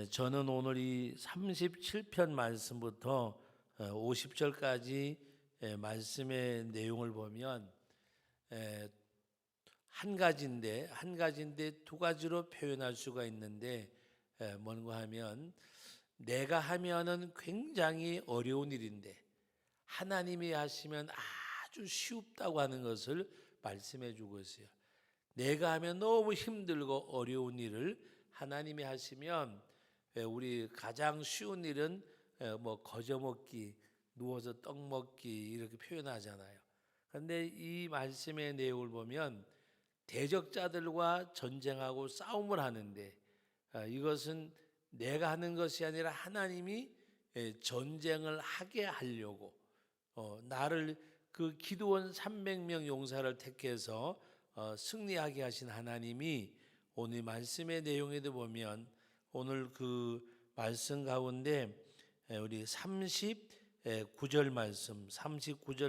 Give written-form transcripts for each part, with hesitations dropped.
저는 오늘 이 37편 말씀부터 50절까지 말씀의 내용을 보면 한 가지인데 두 가지로 표현할 수가 있는데 뭔가 하면 내가 하면은 굉장히 어려운 일인데 하나님이 하시면 아주 쉽다고 하는 것을 말씀해 주고 있어요. 내가 하면 너무 힘들고 어려운 일을 하나님이 하시면 우리 가장 쉬운 일은 뭐 거저 먹기, 누워서 떡 먹기 이렇게 표현하잖아요. 그런데 이 말씀의 내용을 보면 대적자들과 전쟁하고 싸움을 하는데 이것은 내가 하는 것이 아니라 하나님이 전쟁을 하게 하려고 나를 그 기드온 300명 용사를 택해서 승리하게 하신 하나님이 오늘 말씀의 내용에도 보면 오늘 그 말씀 가운데 우리 39절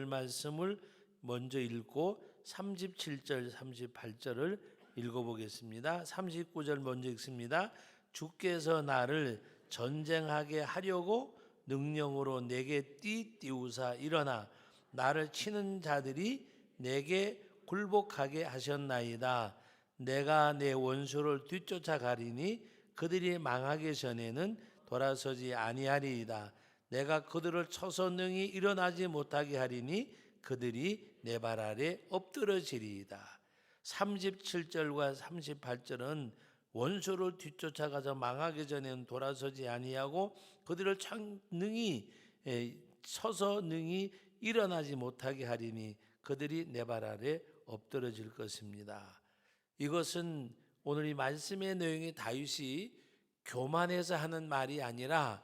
말씀을 먼저 읽고 37절, 38절을 읽어보겠습니다. 39절 먼저 읽습니다. 주께서 나를 전쟁하게 하려고 능력으로 내게 띠띠우사 일어나 나를 치는 자들이 내게 굴복하게 하셨나이다. 내가 내 원수를 뒤쫓아가리니 그들이 망하기 전에는 돌아서지 아니하리이다. 내가 그들을 쳐서 능히 일어나지 못하게 하리니 그들이 내 발 아래 엎드러지리이다. 37절과 38절은 원수를 뒤쫓아가서 망하기 전에는 돌아서지 아니하고 그들을 능히 서서 능히 일어나지 못하게 하리니 그들이 내 발 아래 엎드러질 것입니다. 이것은 오늘 이 말씀의 내용이 다윗이 교만해서 하는 말이 아니라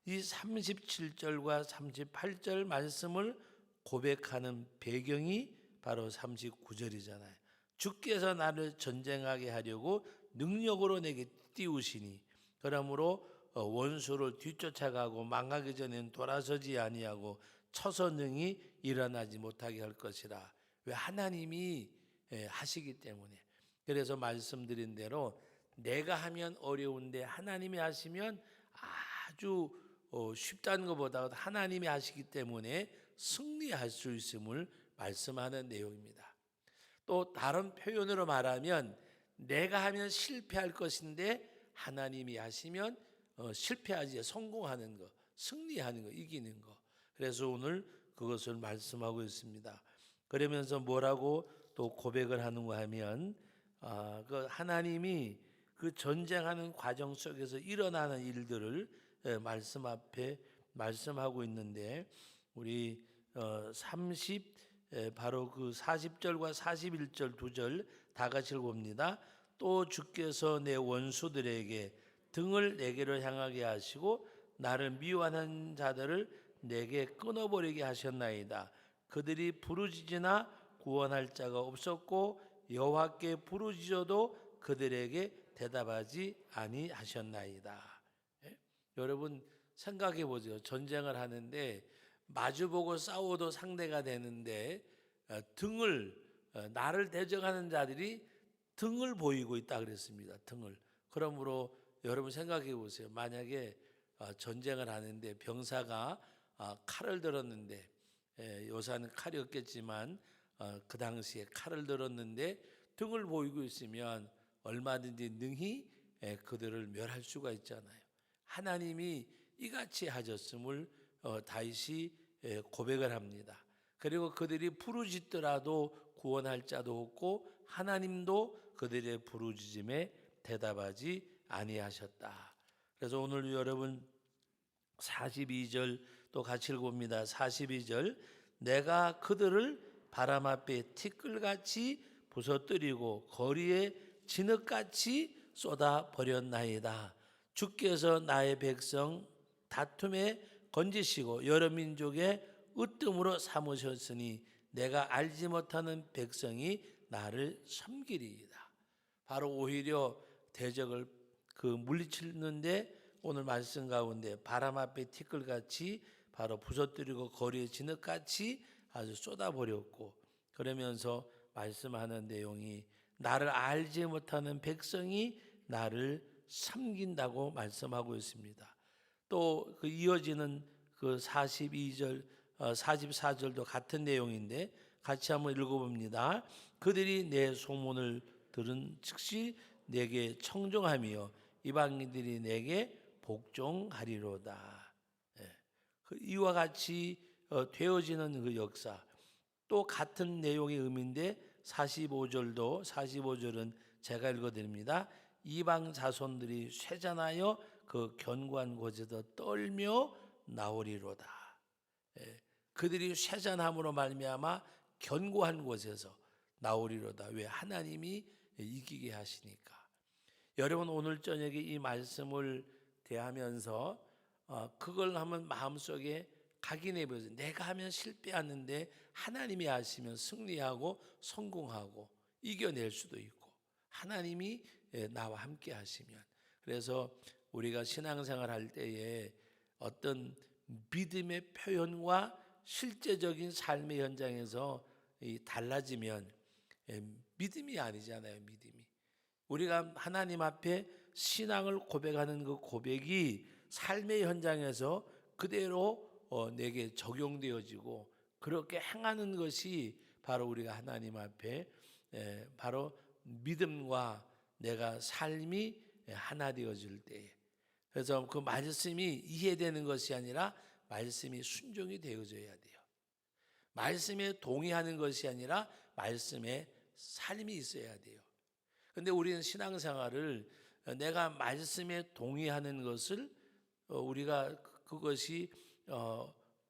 이 37절과 38절 말씀을 고백하는 배경이 바로 39절이잖아요. 주께서 나를 전쟁하게 하려고 능력으로 내게 띄우시니 그러므로 원수를 뒤쫓아가고 망하기 전에는 돌아서지 아니하고 쳐서 능히 일어나지 못하게 할 것이라. 왜? 하나님이 하시기 때문에. 그래서 말씀드린 대로 내가 하면 어려운데 하나님이 하시면 아주 쉽다는 것보다 하나님이 하시기 때문에 승리할 수 있음을 말씀하는 내용입니다. 또 다른 표현으로 말하면 내가 하면 실패할 것인데 하나님이 하시면 실패하지 성공하는 것, 승리하는 것, 이기는 것. 그래서 오늘 그것을 말씀하고 있습니다. 그러면서 뭐라고 또 고백을 하는가 하면 그 하나님이 그 전쟁하는 과정 속에서 일어나는 일들을 말씀 앞에 말씀하고 있는데 우리 바로 그 40절과 41절 두 절 다 같이 읽어봅니다. 또 주께서 내 원수들에게 등을 내게로 향하게 하시고 나를 미워하는 자들을 내게 끊어버리게 하셨나이다. 그들이 부르짖으나 구원할 자가 없었고 여호와께 부르짖어도 그들에게 대답하지 아니하셨나이다. 여러분 생각해 보세요. 전쟁을 하는데 마주보고 싸워도 상대가 되는데 나를 대적하는 자들이 등을 보이고 있다 그랬습니다. 등을. 그러므로 여러분 생각해 보세요. 만약에 전쟁을 하는데 병사가 칼을 들었는데 요새는 칼이 없겠지만 그 당시에 칼을 들었는데 등을 보이고 있으면 얼마든지 능히 그들을 멸할 수가 있잖아요. 하나님이 이같이 하셨음을 다윗이 고백을 합니다. 그리고 그들이 부르짖더라도 구원할 자도 없고 하나님도 그들의 부르짖음에 대답하지 아니하셨다. 그래서 오늘 여러분 42절 또 같이 읽어봅니다. 42절 내가 그들을 바람 앞에 티끌같이 부서뜨리고 거리에 진흙같이 쏟아 버렸나이다. 주께서 나의 백성 다툼에 건지시고 여러 민족의 으뜸으로 삼으셨으니 내가 알지 못하는 백성이 나를 섬기리이다. 바로 오히려 대적을 물리치는데 오늘 말씀 가운데 바람 앞에 티끌같이 바로 부서뜨리고 거리에 진흙같이 아주 쏟아버렸고 그러면서 말씀하는 내용이 나를 알지 못하는 백성이 나를 섬긴다고 말씀하고 있습니다. 또 그 이어지는 그 42절, 44절도 같은 내용인데 같이 한번 읽어봅니다. 그들이 내 소문을 들은 즉시 내게 청종하며 이방인들이 내게 복종하리로다. 예. 이와 같이 되어지는 그 역사, 또 같은 내용의 의미인데 45절은 제가 읽어드립니다. 이방 자손들이 쇠잔하여 그 견고한 곳에서 떨며 나오리로다. 예, 그들이 쇠잔함으로 말미암아 견고한 곳에서 나오리로다. 왜? 하나님이 이기게 하시니까. 여러분 오늘 저녁에 이 말씀을 대하면서 그걸 한번 마음속에 각인해 보세요. 내가 하면 실패하는데 하나님이 하시면 승리하고 성공하고 이겨낼 수도 있고 하나님이 나와 함께 하시면. 그래서 우리가 신앙생활 할 때에 어떤 믿음의 표현과 실제적인 삶의 현장에서 달라지면 믿음이 아니잖아요. 믿음이. 우리가 하나님 앞에 신앙을 고백하는 그 고백이 삶의 현장에서 그대로 내게 적용되어지고 그렇게 행하는 것이 바로 우리가 하나님 앞에 바로 믿음과 내가 삶이 하나 되어질 때에, 그래서 그 말씀이 이해되는 것이 아니라 말씀이 순종이 되어져야 돼요. 말씀에 동의하는 것이 아니라 말씀에 삶이 있어야 돼요. 근데 우리는 신앙생활을 내가 말씀에 동의하는 것을 우리가 그것이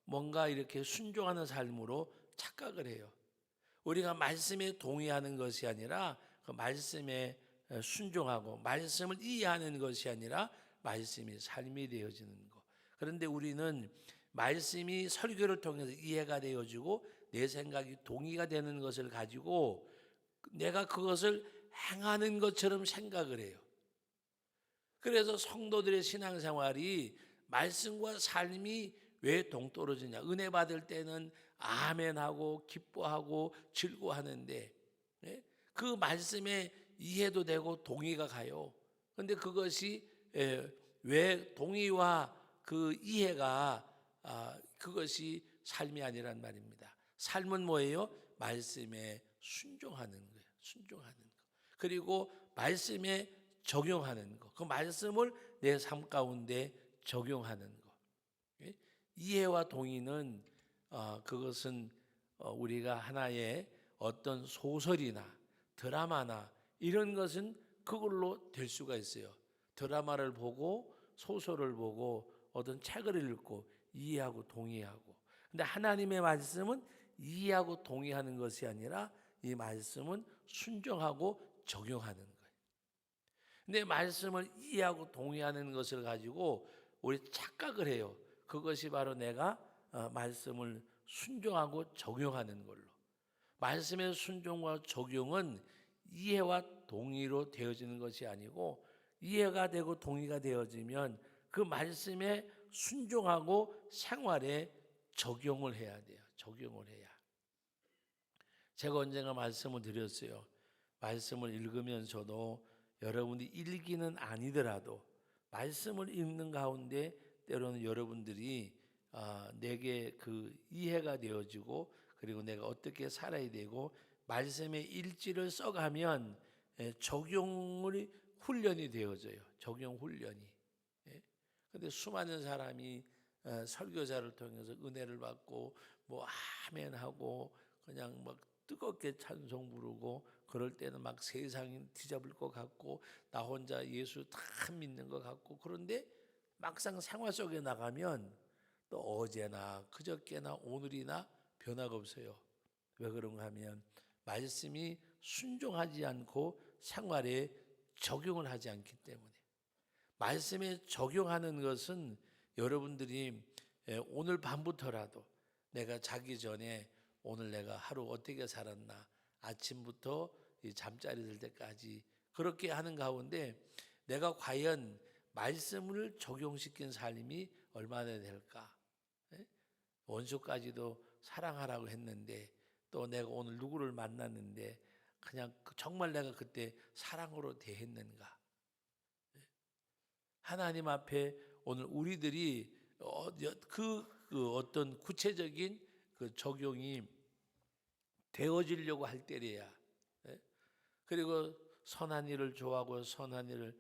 뭔가 이렇게 순종하는 삶으로 착각을 해요. 우리가 말씀에 동의하는 것이 아니라 그 말씀에 순종하고 말씀을 이해하는 것이 아니라 말씀이 삶이 되어지는 것. 그런데 우리는 말씀이 설교를 통해서 이해가 되어지고 내 생각이 동의가 되는 것을 가지고 내가 그것을 행하는 것처럼 생각을 해요. 그래서 성도들의 신앙생활이 말씀과 삶이 왜 동떨어지냐? 은혜 받을 때는 아멘하고 기뻐하고 즐거워하는데 그 말씀에 이해도 되고 동의가 가요. 그런데 그것이 왜 동의와 그 이해가 그것이 삶이 아니란 말입니다. 삶은 뭐예요? 말씀에 순종하는 거예요. 순종하는 거. 그리고 말씀에 적용하는 거. 그 말씀을 내 삶 가운데 적용하는 거. 이해와 동의는 그것은 우리가 하나의 어떤 소설이나 드라마나 이런 것은 그걸로 될 수가 있어요. 드라마를 보고 소설을 보고 어떤 책을 읽고 이해하고 동의하고. 근데 하나님의 말씀은 이해하고 동의하는 것이 아니라 이 말씀은 순종하고 적용하는 거예요. 근데 말씀을 이해하고 동의하는 것을 가지고 우리 착각을 해요. 그것이 바로 내가 말씀을 순종하고 적용하는 걸로. 말씀의 순종과 적용은 이해와 동의로 되어지는 것이 아니고 이해가 되고 동의가 되어지면 그 말씀에 순종하고 생활에 적용을 해야 돼요. 적용을 해야. 제가 언젠가 말씀을 드렸어요. 말씀을 읽으면서도 여러분이 일기는 아니더라도 말씀을 읽는 가운데 때로는 여러분들이 내게 그 이해가 되어지고 그리고 내가 어떻게 살아야 되고 말씀의 일지를 써가면 적용이 훈련이 되어져요. 적용 훈련이. 그런데 수많은 사람이 설교자를 통해서 은혜를 받고 뭐 아멘하고 그냥 막 뜨겁게 찬송 부르고 그럴 때는 막 세상이 뒤잡을 것 같고 나 혼자 예수 다 믿는 것 같고 그런데 막상 생활 속에 나가면 또 어제나 그저께나 오늘이나 변화가 없어요. 왜 그런가 하면 말씀이 순종하지 않고 생활에 적용을 하지 않기 때문에. 말씀에 적용하는 것은 여러분들이 오늘 밤부터라도 내가 자기 전에 오늘 내가 하루 어떻게 살았나 아침부터 잠자리 들 때까지 그렇게 하는 가운데 내가 과연 말씀을 적용시킨 삶이 얼마나 될까? 원수까지도 사랑하라고 했는데 또 내가 오늘 누구를 만났는데 그냥 정말 내가 그때 사랑으로 대했는가? 하나님 앞에 오늘 우리들이 그 어떤 구체적인 그 적용이 되어지려고 할 때래야. 예? 그리고 선한 일을 좋아하고 선한 일을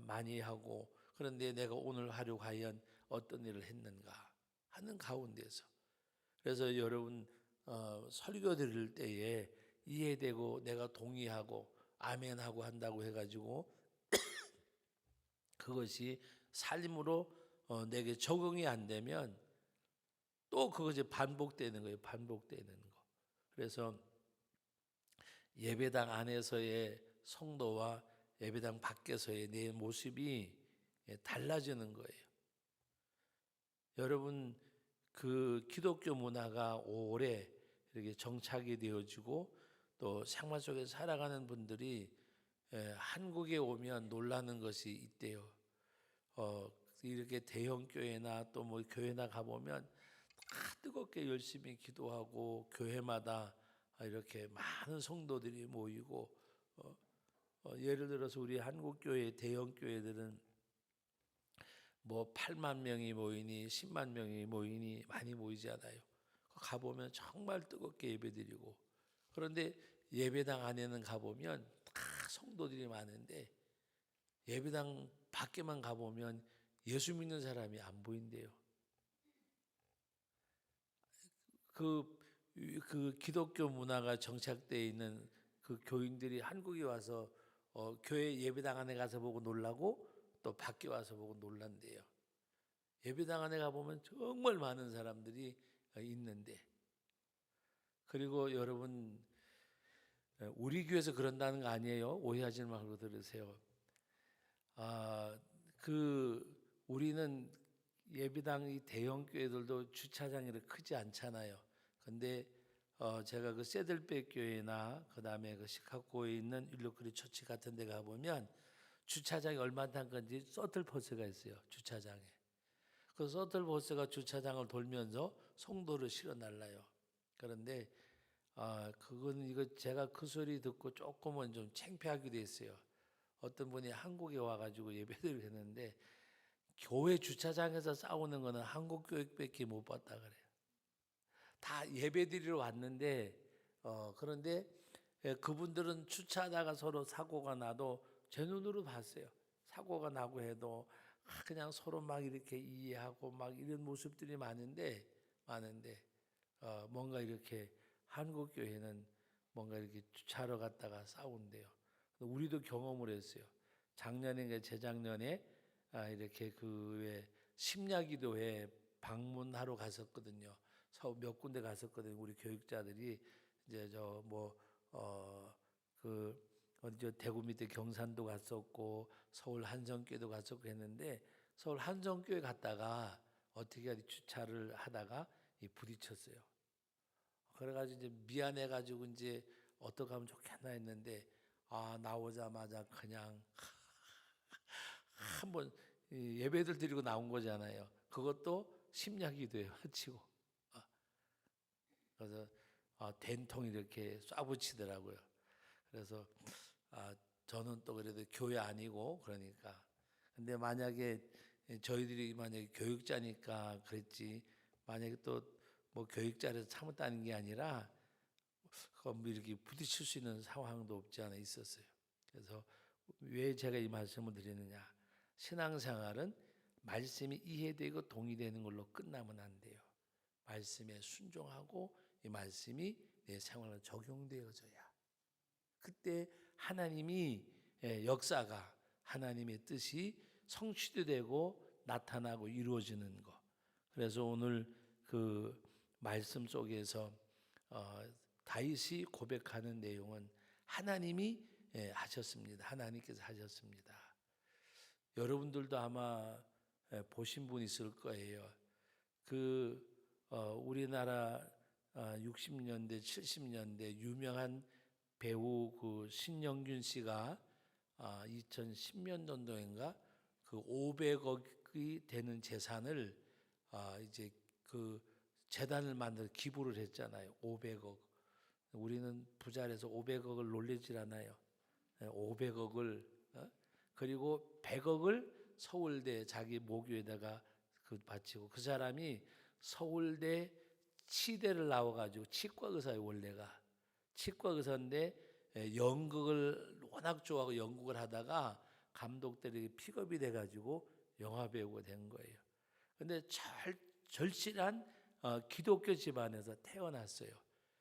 많이 하고, 그런데 내가 오늘 하루 과연 어떤 일을 했는가 하는 가운데서, 그래서 여러분 설교 드릴 때에 이해되고 내가 동의하고 아멘하고 한다고 해가지고 그것이 삶으로 내게 적응이 안 되면 또 그것이 반복되는 거예요. 반복되는 거. 그래서 예배당 안에서의 성도와 예배당 밖에서의 내 모습이 달라지는 거예요. 여러분, 그 기독교 문화가 오래 이렇게 정착이 되어지고 또 생활 속에 살아가는 분들이 한국에 오면 놀라는 것이 있대요. 이렇게 대형 교회나 또 뭐 교회나 가보면 다 뜨겁게 열심히 기도하고 교회마다 이렇게 많은 성도들이 모이고, 예를 들어서 우리 한국 교회 대형 교회들은 뭐 8만 명이 모이니 10만 명이 모이니 많이 모이지 않아요. 가보면 정말 뜨겁게 예배드리고, 그런데 예배당 안에는 가보면 다 성도들이 많은데 예배당 밖에만 가보면 예수 믿는 사람이 안 보인대요. 그 기독교 문화가 정착되어 있는 그 교인들이 한국에 와서 교회 예배당 안에 가서 보고 놀라고 또 밖에 와서 보고 놀란대요. 예배당 안에 가보면 정말 많은 사람들이 있는데, 그리고 여러분, 우리 교회에서 그런다는 거 아니에요. 오해하지 말고 들으세요. 우리는 예배당이 대형 교회들도 주차장이 크지 않잖아요. 근데 제가 그 세들백 교회나 그 다음에 그 시카고에 있는 윌로크리 처치 같은 데 가보면 주차장이 얼마 탄 건지 서틀버스가 있어요. 주차장에. 그 서틀버스가 주차장을 돌면서 성도를 실어 날라요. 그런데 그건 이거 제가 그 소리 듣고 조금은 좀 창피하기도 했어요. 어떤 분이 한국에 와가지고 예배를 했는데 교회 주차장에서 싸우는 거는 한국 교회밖에 못 봤다 그래요. 다 예배드리러 왔는데 그런데 그분들은 주차하다가 서로 사고가 나도 제 눈으로 봤어요. 사고가 나고 해도 그냥 서로 막 이렇게 이해하고 막 이런 모습들이 많은데 뭔가 이렇게 한국 교회는 뭔가 이렇게 주차하러 갔다가 싸운대요. 우리도 경험을 했어요. 작년에 재작년에 이렇게 그왜 심야기도회 방문하러 갔었거든요. 몇 군데 갔었거든요. 우리 교육자들이 이제 어디죠? 대구 밑에 경산도 갔었고 서울 한성교회도 갔었고 했는데, 서울 한성교회 갔다가 어떻게 주차를 하다가 부딪혔어요. 그래가지고 이제 미안해가지고 이제 어떻게 하면 좋겠나 했는데 나오자마자 그냥 한번 예배들 드리고 나온 거잖아요. 그것도 심야기도에 흐치고 그래서 된통 이렇게 쏴붙이더라고요. 그래서 저는 또 그래도 교회 아니고 그러니까, 근데 만약에 저희들이 만약에 교육자니까 그랬지, 만약에 또 뭐 교육자라서 참았다는 게 아니라 뭐 이렇게 부딪힐 수 있는 상황도 없지 않아 있었어요. 그래서 왜 제가 이 말씀을 드리느냐, 신앙생활은 말씀이 이해되고 동의되는 걸로 끝나면 안 돼요. 말씀에 순종하고 이 말씀이 내 생활에 적용되어져야 그때 하나님이 역사가 하나님의 뜻이 성취되고 나타나고 이루어지는 것. 그래서 오늘 그 말씀 속에서 다윗이 고백하는 내용은 하나님이 하셨습니다. 하나님께서 하셨습니다. 여러분들도 아마 보신 분 있을 거예요. 우리나라 60년대, 70년대 유명한 배우 그 신영균 씨가 2010년도인가 그 500억이 되는 재산을 이제 그 재단을 만들어 기부를 했잖아요. 500억. 우리는 부자라서 500억을 놀리질 않아요. 500억을 그리고 100억을 서울대 자기 모교에다가 그 바치고, 그 사람이 서울대 치대를 나와가지고 치과 의사예요. 원래가 치과 의사인데 연극을 워낙 좋아하고 연극을 하다가 감독들에게 픽업이 돼가지고 영화 배우가 된 거예요. 근데 절실한 기독교 집안에서 태어났어요.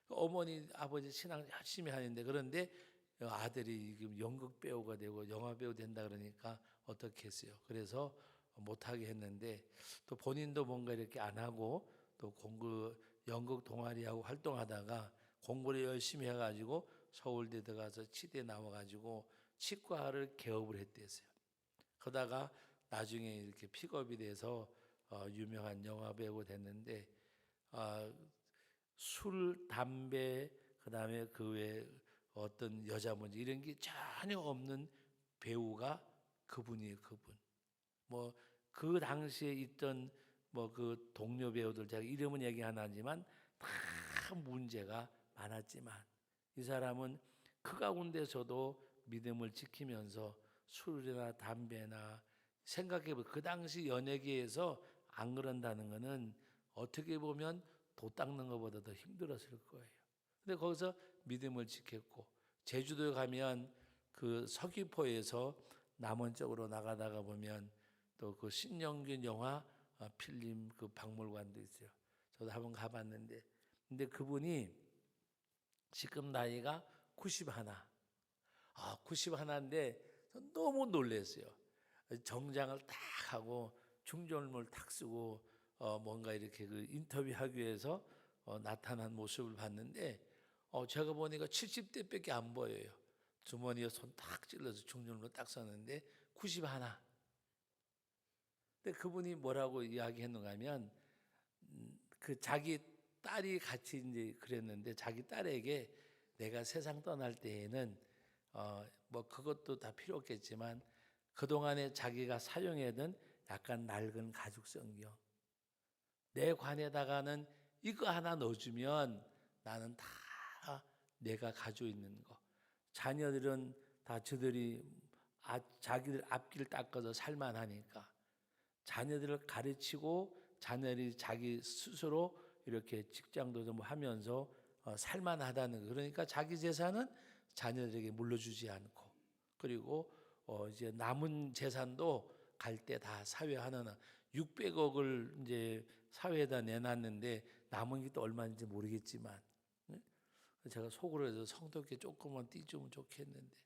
어머니 아버지 신앙 열심히 하는데, 그런데 아들이 지금 연극 배우가 되고 영화 배우 된다 그러니까 어떻게 했어요? 그래서 못하게 했는데, 또 본인도 뭔가 이렇게 안 하고 또 연극 동아리하고 활동하다가 공부를 열심히 해가지고 서울대 들어가서 치대 나와가지고 치과를 개업을 했대요. 그러다가 나중에 이렇게 픽업이 돼서 유명한 영화 배우가 됐는데, 술, 담배, 그다음에 그 외에 어떤 여자 문제 이런 게 전혀 없는 배우가 그분이에요. 그분. 뭐 그 당시에 있던 뭐 그 동료 배우들, 제가 이름은 얘기 안 하지만 다 문제가 많았지만, 이 사람은 그 가운데서도 믿음을 지키면서 술이나 담배나, 생각해보면 그 당시 연예계에서 안 그런다는 거는 어떻게 보면 도 닦는 것보다 더 힘들었을 거예요. 근데 거기서 믿음을 지켰고, 제주도에 가면 그 서귀포에서 남원 쪽으로 나가다가 보면 또 그 신영균 영화 필름 그 박물관도 있어요. 저도 한번 가봤는데, 근데 그분이 지금 나이가 91. 91인데 너무 놀랐어요. 정장을 딱 하고 중절모를 탁 쓰고 뭔가 이렇게 그 인터뷰하기 위해서 나타난 모습을 봤는데, 제가 보니까 70대밖에 안 보여요. 주머니에 손 딱 찔러서 중절모 딱 썼는데 91. 근데 그분이 뭐라고 이야기했는가 하면, 그 자기 딸이 같이 이제 그랬는데, 자기 딸에게 내가 세상 떠날 때에는 뭐 그것도 다 필요 없겠지만 그동안에 자기가 사용하던 약간 낡은 가죽 성경, 내 관에다가는 이거 하나 넣어주면 나는 다 내가 가지고 있는 거. 자녀들은 다 저들이 자기들 앞길 닦아서 살만하니까 자녀들을 가르치고 자녀들이 자기 스스로 이렇게 직장도 좀 하면서 살만하다는 거. 그러니까 자기 재산은 자녀들에게 물려주지 않고, 그리고 이제 남은 재산도 갈 때 다 사회하는, 600억을 이제 사회에다 내놨는데 남은 게 또 얼마인지 모르겠지만, 제가 속으로 해서 성도께 조금만 띄주면 좋겠는데,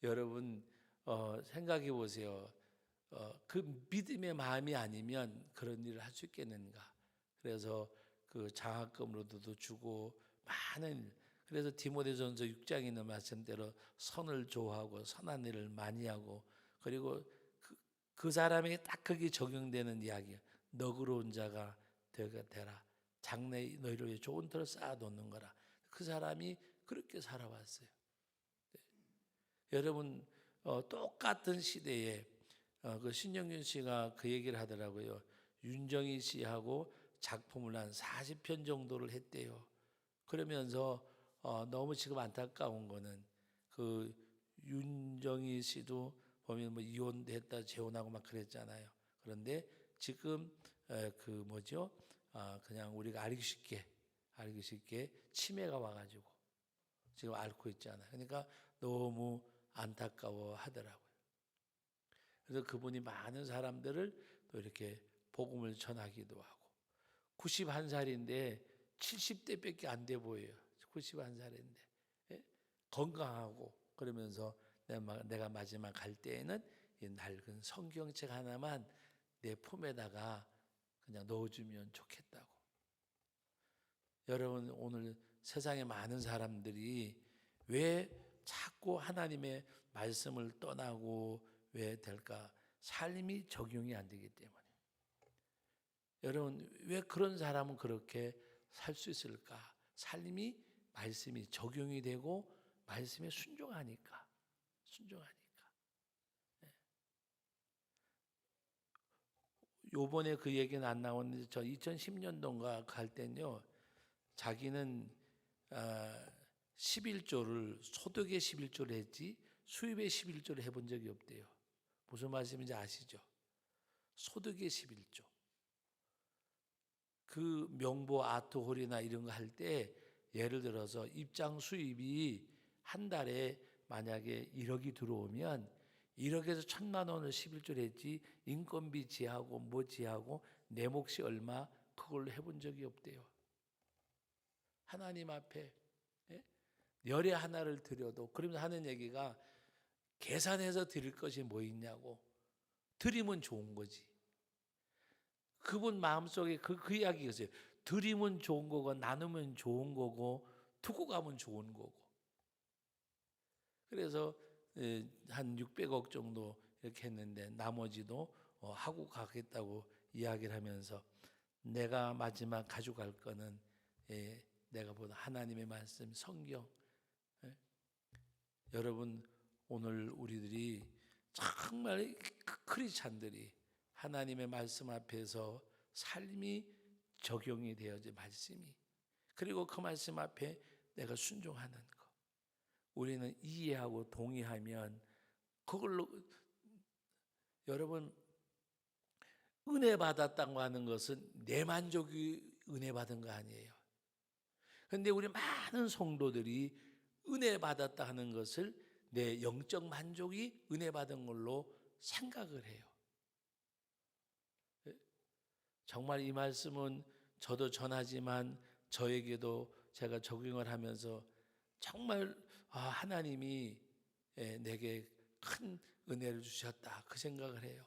여러분 생각해 보세요. 그 믿음의 마음이 아니면 그런 일을 할 수 있겠는가? 그래서 그 장학금으로도 주고 많은, 그래서 디모데전서 6장에 있는 말씀대로 선을 좋아하고 선한 일을 많이 하고, 그리고 그 사람에게 딱 그게 적용되는 이야기야. 너그러운 자가 되라. 장래 너희를 위해 좋은 터를 쌓아놓는 거라. 그 사람이 그렇게 살아왔어요. 네. 여러분 똑같은 시대에 그 신영균 씨가 그 얘기를 하더라고요. 윤정희 씨하고 작품을 한 40편 정도를 했대요. 그러면서 너무 지금 안타까운 거는, 그 윤정희 씨도 보면 뭐 이혼했다 재혼하고 막 그랬잖아요. 그런데 지금 그 뭐죠? 그냥 우리가 알기 쉽게 치매가 와가지고 지금 앓고 있잖아요. 그러니까 너무 안타까워 하더라고요. 그래서 그분이 많은 사람들을 또 이렇게 복음을 전하기도 하고, 91살인데 70대밖에 안 돼 보여요. 91살인데 건강하고, 그러면서 내가 마지막 갈 때에는 이 낡은 성경책 하나만 내 품에다가 그냥 넣어주면 좋겠다고. 여러분 오늘 세상에 많은 사람들이 왜 자꾸 하나님의 말씀을 떠나고 왜 될까? 삶이 적용이 안 되기 때문에. 여러분 왜 그런 사람은 그렇게 살 수 있을까? 삶이, 말씀이 적용이 되고 말씀에 순종하니까. 네. 요번에 그 얘기는 안 나오는데, 저 2010년도인가 갈 때는요, 자기는 11조를 소득의 11조를 했지 수입의 11조를 해본 적이 없대요. 무슨 말씀인지 아시죠? 소득의 11조. 그 명보 아트홀이나 이런 거 할 때 예를 들어서 입장 수입이 한 달에 만약에 1억이 들어오면 1억에서 1,000만 원을 11조를 했지 인건비 지하고 뭐 지하고 내 몫이 얼마 그걸로 해본 적이 없대요. 하나님 앞에 열의 하나를 드려도 그러면서 하는 얘기가 계산해서 드릴 것이 뭐 있냐고. 드리면 좋은 거지. 그분 마음속에 그 이야기가 있어요. 드리면 좋은 거고 나누면 좋은 거고 두고 가면 좋은 거고. 그래서 한 600억 정도 이렇게 했는데 나머지도 하고 가겠다고 이야기를 하면서 내가 마지막 가져갈 거는 내가 보다 하나님의 말씀 성경. 여러분 오늘 우리들이 정말 크리스찬들이 하나님의 말씀 앞에서 삶이 적용이 되어져 말씀이 그리고 그 말씀 앞에 내가 순종하는 거 우리는 이해하고 동의하면 그걸로 여러분 은혜 받았다고 하는 것은 내 만족이 은혜 받은 거 아니에요. 그런데 우리 많은 성도들이 은혜 받았다 하는 것을 내 영적 만족이 은혜 받은 걸로 생각을 해요. 정말 이 말씀은 저도 전하지만 저에게도 제가 적용을 하면서 정말 하나님이 내게 큰 은혜를 주셨다 그 생각을 해요.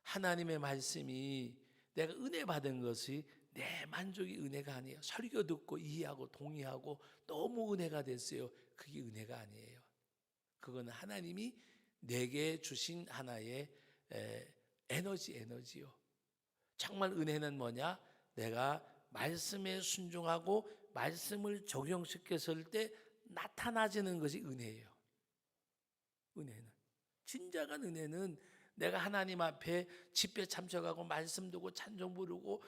하나님의 말씀이 내가 은혜 받은 것이 내 만족이 은혜가 아니에요. 설교 듣고 이해하고 동의하고 너무 은혜가 됐어요. 그게 은혜가 아니에요. 그건 하나님이 내게 주신 하나의 에너지요. 정말 은혜는 뭐냐? 내가 말씀에 순종하고 말씀을 적용시켰을 때 나타나지는 것이 은혜예요. 은혜는 진정한 은혜는 내가 하나님 앞에 집회 참석하고 말씀 듣고 찬송 부르고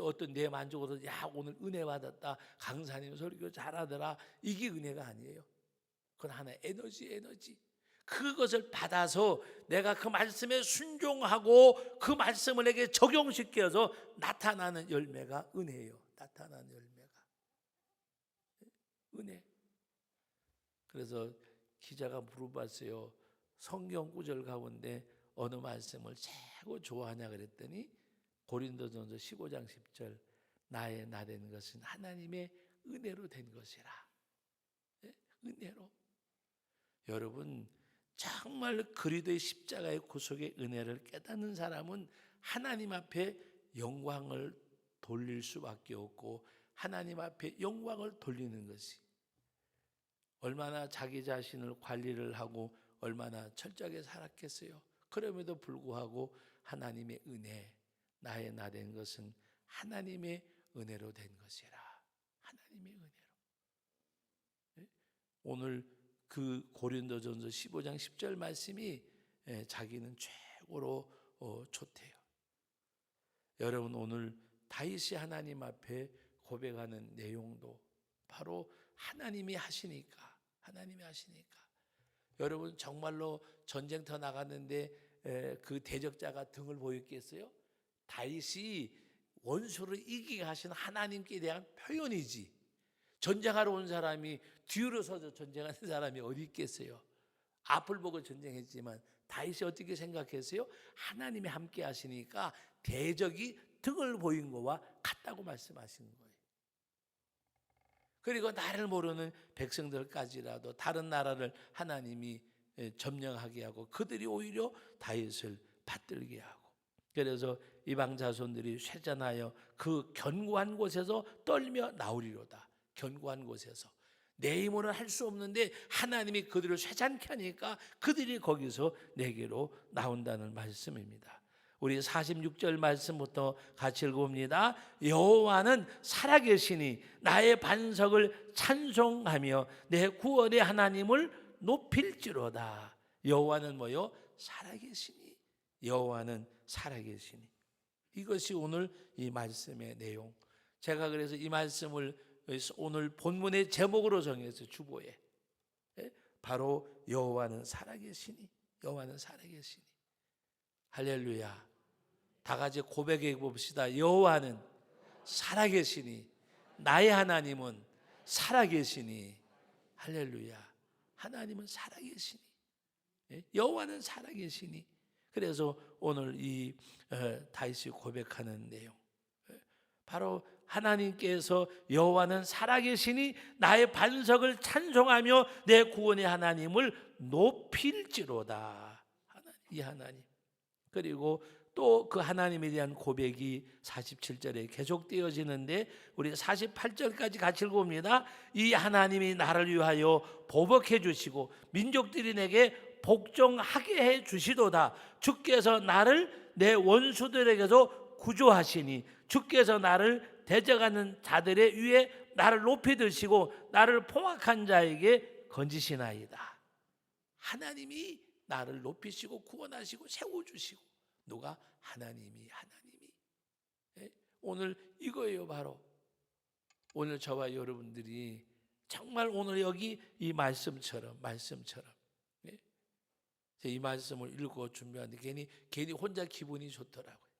어떤 내 만족으로 야 오늘 은혜 받았다 강사님 설교 잘하더라 이게 은혜가 아니에요. 그건 하나의 에너지 그것을 받아서 내가 그 말씀에 순종하고 그 말씀을 내게 적용시켜서 나타나는 열매가 은혜예요. 나타나는 열매가 은혜. 그래서 기자가 물어봤어요. 성경 구절 가운데 어느 말씀을 최고 좋아하냐 그랬더니 고린도전서 15장 10절 나의 나 된 것은 하나님의 은혜로 된 것이라. 은혜로. 여러분 정말 그리스도의 십자가의 구속의 은혜를 깨닫는 사람은 하나님 앞에 영광을 돌릴 수밖에 없고 하나님 앞에 영광을 돌리는 것이 얼마나 자기 자신을 관리를 하고 얼마나 철저하게 살았겠어요. 그럼에도 불구하고 하나님의 은혜 나의 나 된 것은 하나님의 은혜로 된 것이라. 하나님의 은혜로. 오늘 그 고린도전서 15장 10절 말씀이 자기는 최고로 좋대요. 여러분 오늘 다윗이 하나님 앞에 고백하는 내용도 바로 하나님이 하시니까 여러분 정말로 전쟁터 나갔는데 그 대적자가 등을 보였겠어요? 다윗이 원수를 이기게 하신 하나님께 대한 표현이지 전쟁하러 온 사람이 뒤로 서서 전쟁하는 사람이 어디 있겠어요? 앞을 보고 전쟁했지만 다윗이 어떻게 생각했어요? 하나님이 함께 하시니까 대적이 등을 보인 거와 같다고 말씀하시는 거예요. 그리고 나를 모르는 백성들까지라도 다른 나라를 하나님이 점령하게 하고 그들이 오히려 다윗을 받들게 하고 그래서 이방 자손들이 쇠잔하여 그 견고한 곳에서 떨며 나오리로다. 견고한 곳에서 내 힘으로는 할 수 없는데 하나님이 그들을 쇠잔케 하니까 그들이 거기서 내게로 나온다는 말씀입니다. 우리 46절 말씀부터 같이 읽어봅니다. 여호와는 살아계시니 나의 반석을 찬송하며 내 구원의 하나님을 높일지로다. 여호와는 뭐요? 살아계시니. 여호와는 살아계시니. 이것이 오늘 이 말씀의 내용. 제가 그래서 이 말씀을 오늘 본문의 제목으로 정했어요. 주보에. 바로 여호와는 살아계시니, 여호와는 살아계시니. 할렐루야. 다 같이 고백해 봅시다. 여호와는 살아계시니, 나의 하나님은 살아계시니. 할렐루야. 하나님은 살아계시니, 여호와는 살아계시니. 그래서 오늘 이 다윗이 고백하는 내용, 바로 하나님께서 여호와는 살아계시니 나의 반석을 찬송하며 내 구원의 하나님을 높일지로다. 이 하나님. 그리고 또 그 하나님에 대한 고백이 47절에 계속되어지는데 우리 48절까지 같이 읽어봅니다. 이 하나님이 나를 위하여 보복해 주시고 민족들이 내게 복종하게 해 주시도다. 주께서 나를 내 원수들에게서 구조하시니 주께서 나를 대적하는 자들의 위에 나를 높이 드시고 나를 포악한 자에게 건지시나이다. 하나님이 나를 높이시고 구원하시고 세워주시고. 누가? 하나님이. 오늘 이거예요. 바로 오늘 저와 여러분들이 정말 오늘 여기 이 말씀처럼 이 말씀을 읽고 준비하는데 괜히 혼자 기분이 좋더라고요.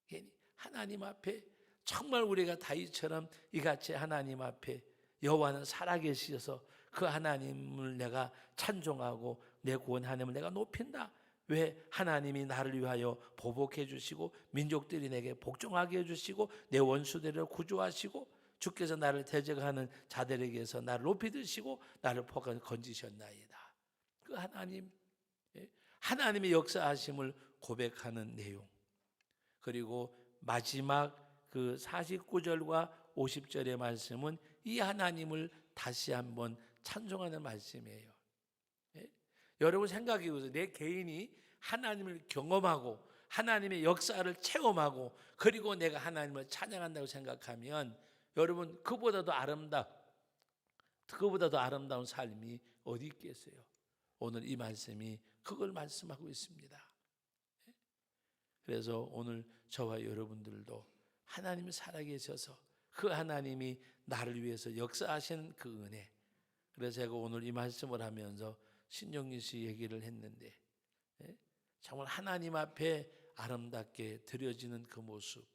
괜히 하나님 앞에 정말 우리가 다윗처럼 이같이 하나님 앞에 여호와는 살아계셔서 그 하나님을 내가 찬송하고 내 구원 하나님을 내가 높인다. 왜? 하나님이 나를 위하여 보복해 주시고 민족들이 내게 복종하게 해주시고 내 원수들을 구조하시고 주께서 나를 대적하는 자들에게서 나를 높이 드시고 나를 포악하게 건지셨나이다. 그 하나님, 하나님의 역사하심을 고백하는 내용. 그리고 마지막 그 49절과 50절의 말씀은 이 하나님을 다시 한번 찬송하는 말씀이에요. 여러분 생각해 보세요. 내 개인이 하나님을 경험하고 하나님의 역사를 체험하고 그리고 내가 하나님을 찬양한다고 생각하면 여러분 그보다도 아름다운 삶이 어디 있겠어요? 오늘 이 말씀이 그걸 말씀하고 있습니다. 그래서 오늘 저와 여러분들도 하나님이 살아계셔서 그 하나님이 나를 위해서 역사하시는 그 은혜. 그래서 제가 오늘 이 말씀을 하면서 신영희 씨 얘기를 했는데 정말 하나님 앞에 아름답게 드려지는 그 모습.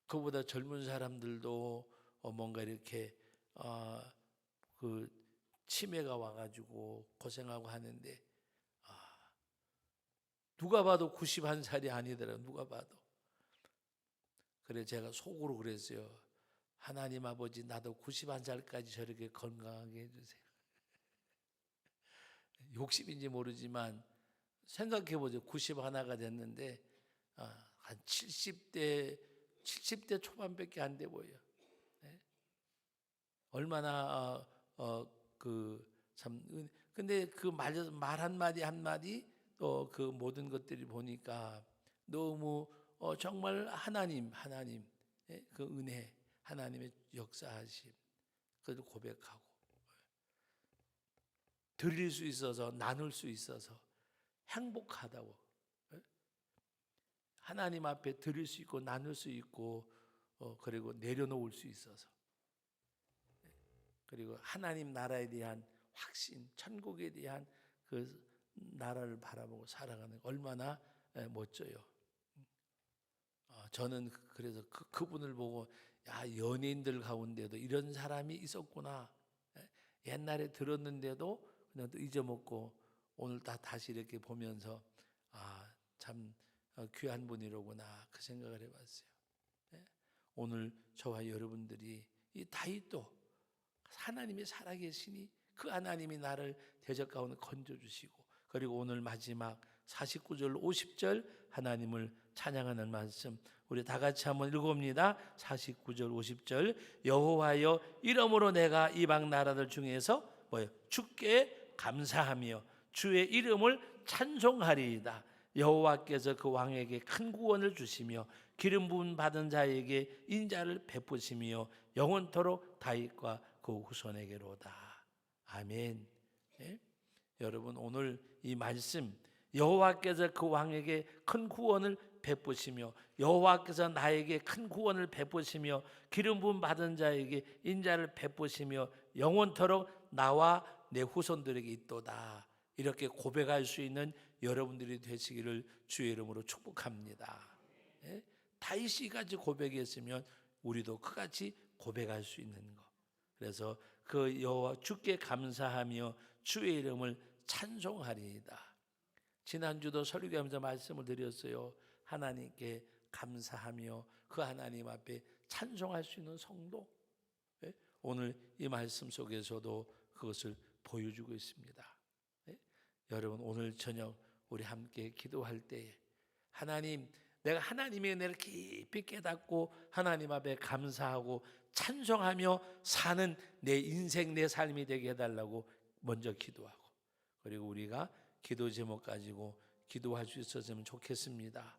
그보다 젊은 사람들도 뭔가 이렇게 그 치매가 와가지고 고생하고 하는데 누가 봐도 91살이 아니더라고요. 누가 봐도. 그래서 제가 속으로 그랬어요. 하나님 아버지 나도 91살까지 저렇게 건강하게 해주세요. 욕심인지 모르지만 생각해보죠. 91가 됐는데 한 70대 초반밖에 안 돼 보여요. 얼마나 근데 그 말 한마디 또 그 모든 것들이 보니까 너무 정말 하나님 그 은혜, 하나님의 역사하심 그걸 고백하고 드릴 수 있어서 나눌 수 있어서 행복하다고. 하나님 앞에 드릴 수 있고 나눌 수 있고 그리고 내려놓을 수 있어서 그리고 하나님 나라에 대한 확신, 천국에 대한 그 나라를 바라보고 살아가는 얼마나 멋져요. 저는 그래서 그분을 보고 연예인들 가운데도 이런 사람이 있었구나. 옛날에 들었는데도 그냥 또 잊어먹고 오늘 다시 이렇게 보면서 참 귀한 분이로구나 그 생각을 해봤어요. 오늘 저와 여러분들이 이 다윗도 하나님이 살아계시니 그 하나님이 나를 대적 가운데 건져주시고 그리고 오늘 마지막 49절 50절 하나님을 찬양하는 말씀 우리 다 같이 한번 읽어봅니다. 49절 50절 여호와여 이름으로 내가 이방 나라들 중에서 주께 감사하며 주의 이름을 찬송하리이다. 여호와께서 그 왕에게 큰 구원을 주시며 기름 부음 받은 자에게 인자를 베푸시며 영원토록 다윗과 그 후손에게로다. 아멘. 여러분 오늘 이 말씀 여호와께서 그 왕에게 큰 구원을 베푸시며 여호와께서 나에게 큰 구원을 베푸시며 기름 부음 받은 자에게 인자를 베푸시며 영원토록 나와 내 후손들에게 있도다. 이렇게 고백할 수 있는 여러분들이 되시기를 주의 이름으로 축복합니다. 예? 다윗이 같이 고백했으면 우리도 그같이 고백할 수 있는 것. 그래서 그 여호와 주께 감사하며 주의 이름을 찬송하리이다. 지난주도 설교하면서 말씀을 드렸어요. 하나님께 감사하며 그 하나님 앞에 찬송할 수 있는 성도. 예? 오늘 이 말씀 속에서도 그것을 보여주고 있습니다. 예? 여러분 오늘 저녁 우리 함께 기도할 때에 하나님, 내가 하나님의 은혜를 깊이 깨닫고 하나님 앞에 감사하고 찬송하며 사는 내 인생, 내 삶이 되게 해달라고 먼저 기도하고, 그리고 우리가 기도 제목 가지고 기도할 수 있었으면 좋겠습니다.